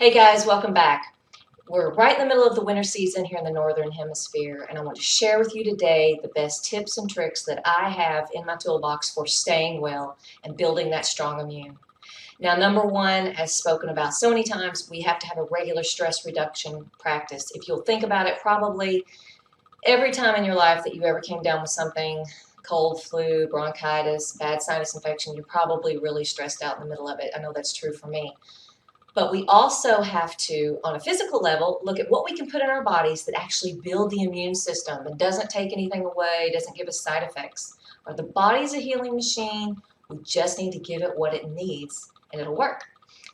Hey guys, welcome back. We're right in the middle of the winter season here in the Northern Hemisphere, and I want to share with you today the best tips and tricks that I have in my toolbox for staying well and building that strong immune. Now, number one, as spoken about so many times, we have to have a regular stress reduction practice. If you'll think about it, probably every time in your life that you ever came down with something, cold, flu, bronchitis, bad sinus infection, you're probably really stressed out in the middle of it. I know that's true for me. But we also have to, on a physical level, look at what we can put in our bodies that actually build the immune system and doesn't take anything away, doesn't give us side effects. The body's a healing machine. We just need to give it what it needs and it'll work.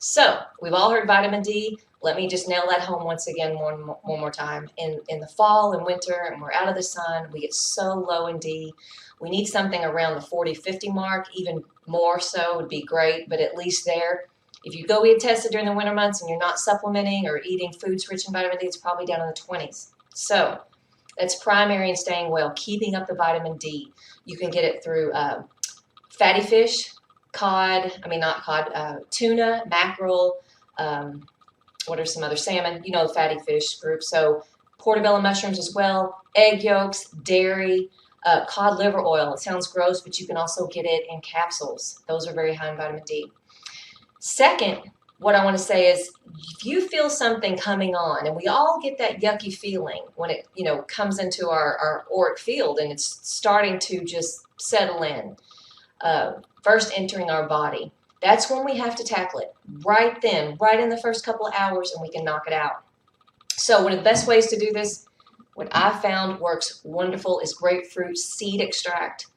So we've all heard vitamin D. Let me just nail that home once again one more time. In the fall and winter and we're out of the sun, we get so low in D. We need something around the 40-50 mark, even more so would be great, but at least there. If you go get tested during the winter months and you're not supplementing or eating foods rich in vitamin D, it's probably down in the 20s. So that's primary in staying well, keeping up the vitamin D. You can get it through fatty fish, tuna, mackerel, what are some other salmon, you know, the fatty fish group. So portobello mushrooms as well, egg yolks, dairy, cod liver oil. It sounds gross, but you can also get it in capsules. Those are very high in vitamin D. Second, what I want to say is if you feel something coming on, and we all get that yucky feeling when it, comes into our auric field and it's starting to just settle in, first entering our body, that's when we have to tackle it. Right then, right in the first couple of hours, and we can knock it out. So one of the best ways to do this, what I found works wonderful, is grapefruit seed extract.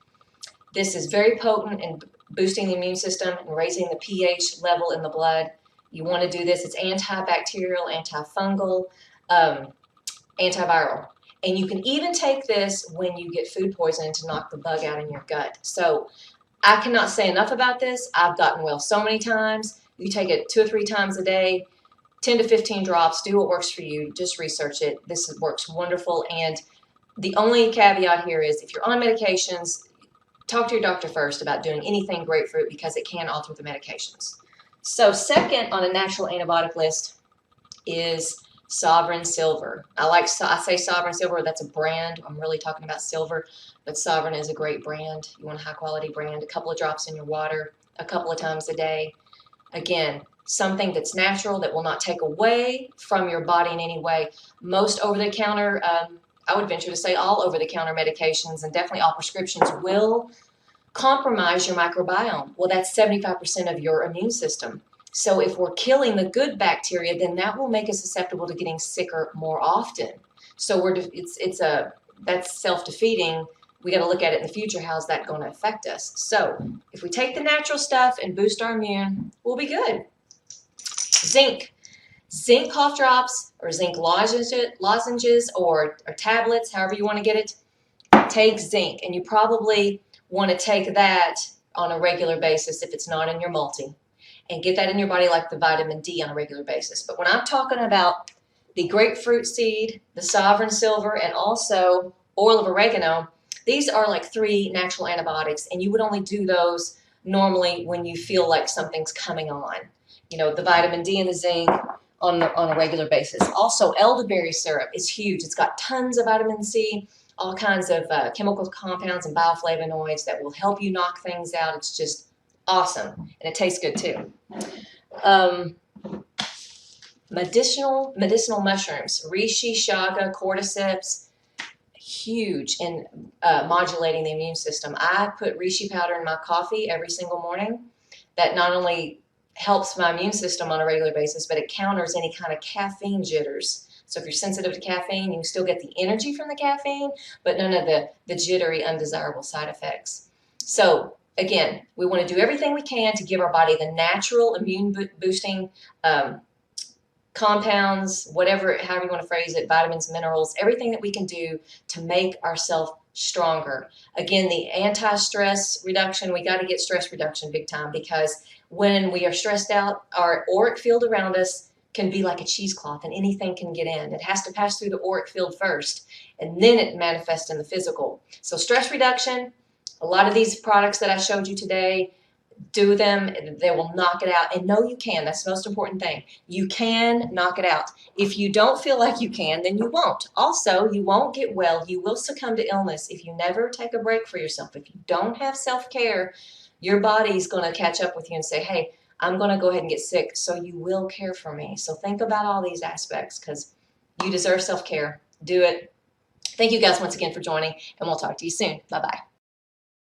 This is very potent in boosting the immune system and raising the pH level in the blood. You want to do this. It's antibacterial, antifungal, antiviral. And you can even take this when you get food poisoning to knock the bug out in your gut. So I cannot say enough about this. I've gotten well so many times. You take it 2 or 3 times a day, 10 to 15 drops. Do what works for you. Just research it. This works wonderful. And the only caveat here is if you're on medications, talk to your doctor first about doing anything grapefruit because it can alter the medications. So second on a natural antibiotic list is Sovereign Silver. I say Sovereign Silver, that's a brand. I'm really talking about silver, but Sovereign is a great brand. You want a high quality brand, a couple of drops in your water, a couple of times a day. Again, something that's natural that will not take away from your body in any way. Most over-the-counter, I would venture to say all over-the-counter medications and definitely all prescriptions will compromise your microbiome. Well, that's 75% of your immune system. So if we're killing the good bacteria, then that will make us susceptible to getting sicker more often. So that's self-defeating. We got to look at it in the future. How's that going to affect us? So if we take the natural stuff and boost our immune, we'll be good. Zinc cough drops or zinc lozenges or tablets, however you want to get it. Take zinc, and you probably want to take that on a regular basis if it's not in your multi, and get that in your body like the vitamin D on a regular basis. But when I'm talking about the grapefruit seed, the Sovereign Silver, and also oil of oregano, these are like 3 natural antibiotics, and you would only do those normally when you feel like something's coming on. The vitamin D and the zinc on a regular basis. Also, elderberry syrup is huge. It's got tons of vitamin C, all kinds of chemical compounds and bioflavonoids that will help you knock things out. It's just awesome, and it tastes good too. Medicinal mushrooms, reishi, chaga, cordyceps, huge in modulating the immune system. I put reishi powder in my coffee every single morning. That not only helps my immune system on a regular basis, but it counters any kind of caffeine jitters. So if you're sensitive to caffeine, you can still get the energy from the caffeine, but none of the jittery, undesirable side effects. So again, we want to do everything we can to give our body the natural immune boosting compounds, however you want to phrase it, vitamins, minerals, everything that we can do to make ourselves stronger. Again, the anti-stress reduction, we got to get stress reduction big time, because when we are stressed out, our auric field around us can be like a cheesecloth and anything can get in. It has to pass through the auric field first, and then it manifests in the physical. So stress reduction, a lot of these products that I showed you today, Do them. They will knock it out. And know you can. That's the most important thing. You can knock it out. If you don't feel like you can, then you won't. Also, you won't get well. You will succumb to illness if you never take a break for yourself. If you don't have self-care, your body's going to catch up with you and say, hey, I'm going to go ahead and get sick, so you will care for me. So think about all these aspects because you deserve self-care. Do it. Thank you guys once again for joining, and we'll talk to you soon. Bye-bye.